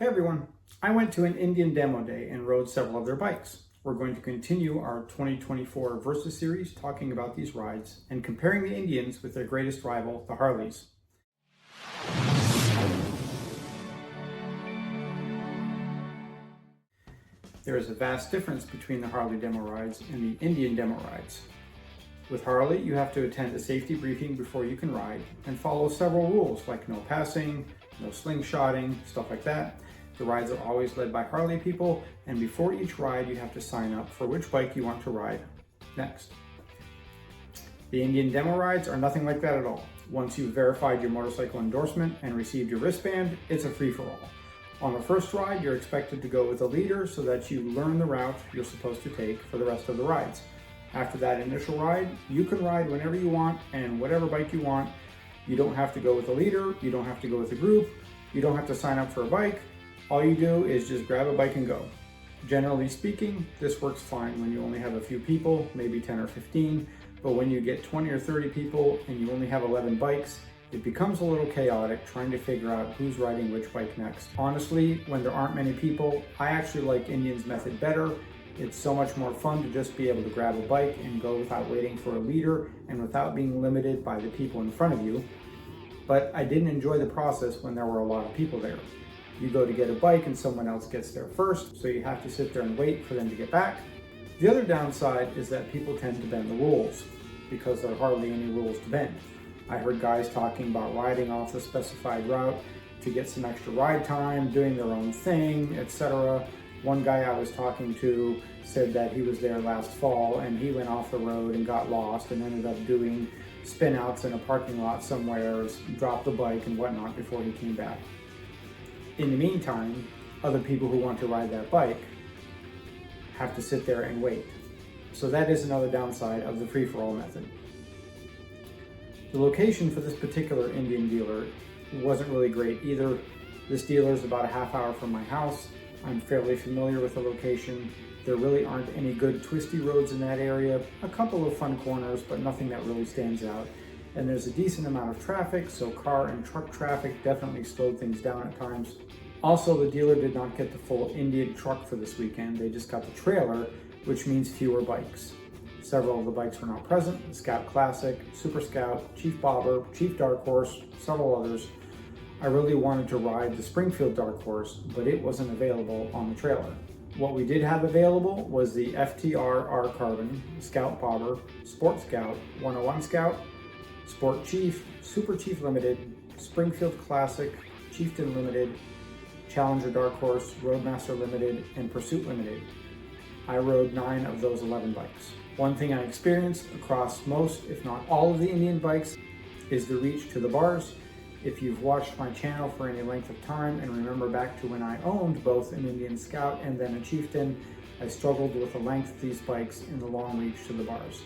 Hey everyone, I went to an Indian demo day and rode several of their bikes. We're going to continue our 2024 Versus series talking about these rides and comparing the Indians with their greatest rival, the Harleys. There is a vast difference between the Harley demo rides and the Indian demo rides. With Harley, you have to attend a safety briefing before you can ride and follow several rules like no passing, no slingshotting, stuff like that. The rides are always led by Harley people, and before each ride you have to sign up for which bike you want to ride next. The Indian demo rides are nothing like that at all. Once you've verified your motorcycle endorsement and received your wristband, it's a free-for-all. On the first ride, you're expected to go with a leader so that you learn the route you're supposed to take for the rest of the rides. After that initial ride, you can ride whenever you want and whatever bike you want. You don't have to go with a leader, you don't have to go with a group, you don't have to sign up for a bike. All you do is just grab a bike and go. Generally speaking, this works fine when you only have a few people, maybe 10 or 15, but when you get 20 or 30 people and you only have 11 bikes, it becomes a little chaotic trying to figure out who's riding which bike next. Honestly, when there aren't many people, I actually like Indian's method better. It's so much more fun to just be able to grab a bike and go without waiting for a leader and without being limited by the people in front of you. But I didn't enjoy the process when there were a lot of people there. You go to get a bike and someone else gets there first, so you have to sit there and wait for them to get back. The other downside is that people tend to bend the rules because there are hardly any rules to bend. I heard guys talking about riding off the specified route to get some extra ride time, doing their own thing, etc. One guy I was talking to said that he was there last fall and he went off the road and got lost and ended up doing spin outs in a parking lot somewhere, dropped the bike and whatnot before he came back. In the meantime, other people who want to ride that bike have to sit there and wait. So that is another downside of the free-for-all method. The location for this particular Indian dealer wasn't really great either. This dealer is about a half hour from my house. I'm fairly familiar with the location. There really aren't any good twisty roads in that area. A couple of fun corners, but nothing that really stands out. And there's a decent amount of traffic, so car and truck traffic definitely slowed things down at times. Also, the dealer did not get the full Indian truck for this weekend. They just got the trailer, which means fewer bikes. Several of the bikes were not present: the Scout Classic, Super Scout, Chief Bobber, Chief Dark Horse, several others. I really wanted to ride the Springfield Dark Horse, but it wasn't available on the trailer. What we did have available was the FTR R Carbon, Scout Bobber, Sport Scout, 101 Scout, Sport Chief, Super Chief Limited, Springfield Classic, Chieftain Limited, Challenger Dark Horse, Roadmaster Limited, and Pursuit Limited. I rode 9 of those 11 bikes. One thing I experienced across most, if not all of the Indian bikes, is the reach to the bars. If you've watched my channel for any length of time and remember back to when I owned both an Indian Scout and then a Chieftain, I struggled with the length of these bikes and the long reach to the bars.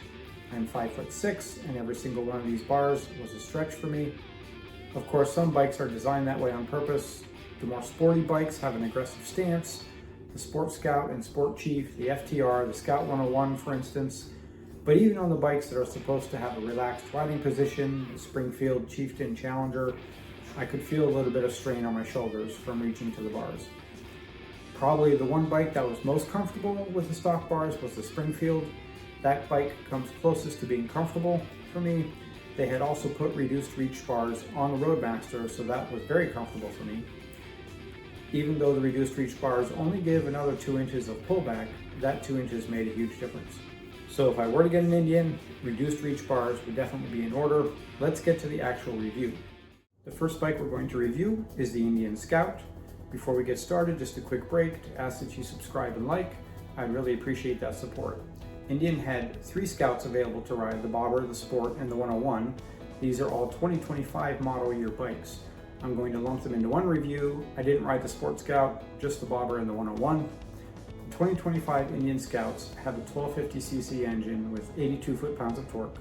I'm 5'6", and every single one of these bars was a stretch for me. Of course, some bikes are designed that way on purpose. The more sporty bikes have an aggressive stance. The Sport Scout and Sport Chief, the FTR, the Scout 101, for instance. But even on the bikes that are supposed to have a relaxed riding position, the Springfield, Chieftain, Challenger, I could feel a little bit of strain on my shoulders from reaching to the bars. Probably the one bike that was most comfortable with the stock bars was the Springfield. That bike comes closest to being comfortable for me. They had also put reduced reach bars on the Roadmaster, so that was very comfortable for me. Even though the reduced reach bars only give another 2 inches of pullback, that 2 inches made a huge difference. So if I were to get an Indian, reduced reach bars would definitely be in order. Let's get to the actual review. The first bike we're going to review is the Indian Scout. Before we get started, just a quick break to ask that you subscribe and like. I'd really appreciate that support. Indian had 3 Scouts available to ride: the Bobber, the Sport, and the 101. These are all 2025 model year bikes. I'm going to lump them into one review. I didn't ride the Sport Scout, just the Bobber and the 101. The 2025 Indian Scouts have a 1250cc engine with 82 foot-pounds of torque.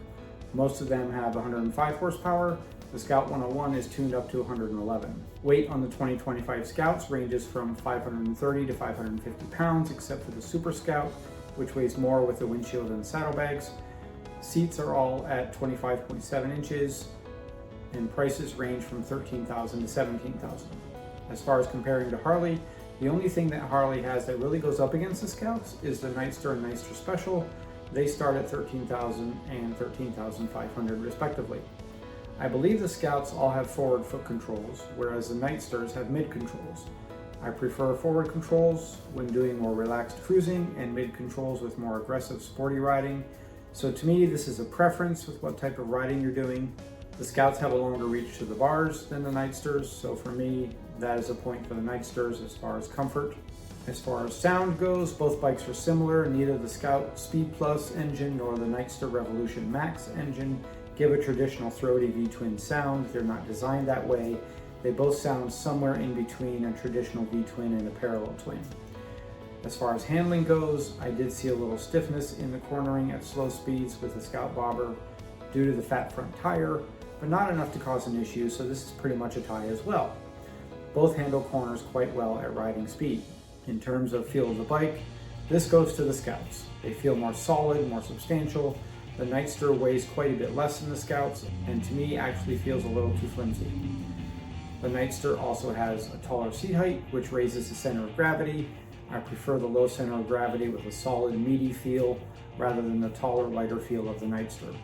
Most of them have 105 horsepower. The Scout 101 is tuned up to 111. Weight on the 2025 Scouts ranges from 530 to 550 pounds, except for the Super Scout, which weighs more with the windshield and saddlebags. Seats are all at 25.7 inches, and prices range from $13,000 to $17,000. As far as comparing to Harley, the only thing that Harley has that really goes up against the Scouts is the Nightster and Nightster Special. They start at $13,000 and $13,500 respectively. I believe the Scouts all have forward foot controls, whereas the Nightsters have mid controls. I prefer forward controls when doing more relaxed cruising and mid controls with more aggressive sporty riding. So to me, this is a preference with what type of riding you're doing. The Scouts have a longer reach to the bars than the Nightsters, so for me, that is a point for the Nightsters as far as comfort. As far as sound goes, both bikes are similar. Neither the Scout Speed Plus engine nor the Nightster Revolution Max engine give a traditional throaty V-twin sound. They're not designed that way. They both sound somewhere in between a traditional V-twin and a parallel twin. As far as handling goes, I did see a little stiffness in the cornering at slow speeds with the Scout bobber due to the fat front tire, but not enough to cause an issue, so this is pretty much a tie as well. Both handle corners quite well at riding speed. In terms of feel of the bike, this goes to the Scouts. They feel more solid, more substantial. The Nightster weighs quite a bit less than the Scouts, and to me actually feels a little too flimsy. The Nightster also has a taller seat height, which raises the center of gravity. I prefer the low center of gravity with a solid, meaty feel rather than the taller, lighter feel of the Nightster.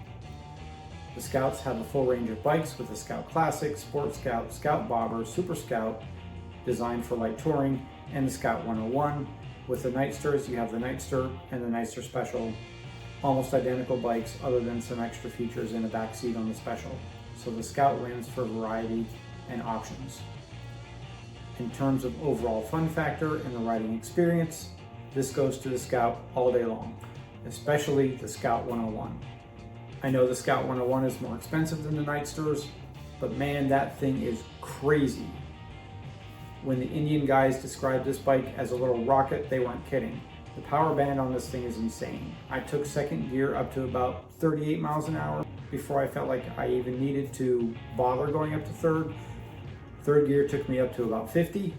The Scouts have a full range of bikes with the Scout Classic, Sport Scout, Scout Bobber, Super Scout, designed for light touring, and the Scout 101. With the Nightsters, you have the Nightster and the Nightster Special, almost identical bikes other than some extra features in a back seat on the Special. So the Scout wins for variety and options. In terms of overall fun factor and the riding experience, this goes to the Scout all day long, especially the Scout 101. I know the Scout 101 is more expensive than the Nightsters, but man, that thing is crazy. When the Indian guys described this bike as a little rocket, they weren't kidding. The power band on this thing is insane. I took second gear up to about 38 miles an hour before I felt like I even needed to bother going up to third. Third gear took me up to about 50.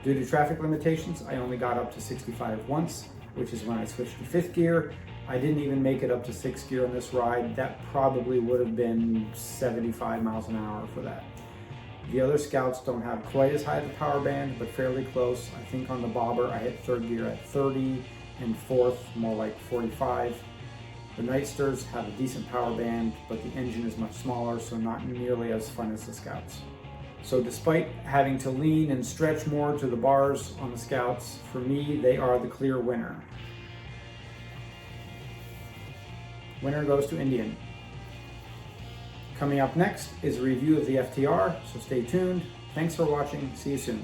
Due to traffic limitations, I only got up to 65 once, which is when I switched to fifth gear. I didn't even make it up to sixth gear on this ride. That probably would have been 75 miles an hour for that. The other Scouts don't have quite as high of a power band, but fairly close. I think on the bobber, I hit third gear at 30 and fourth, more like 45. The Nightsters have a decent power band, but the engine is much smaller, so not nearly as fun as the Scouts. So despite having to lean and stretch more to the bars on the Scouts, for me, they are the clear winner. Winner goes to Indian. Coming up next is a review of the FTR, so stay tuned. Thanks for watching. See you soon.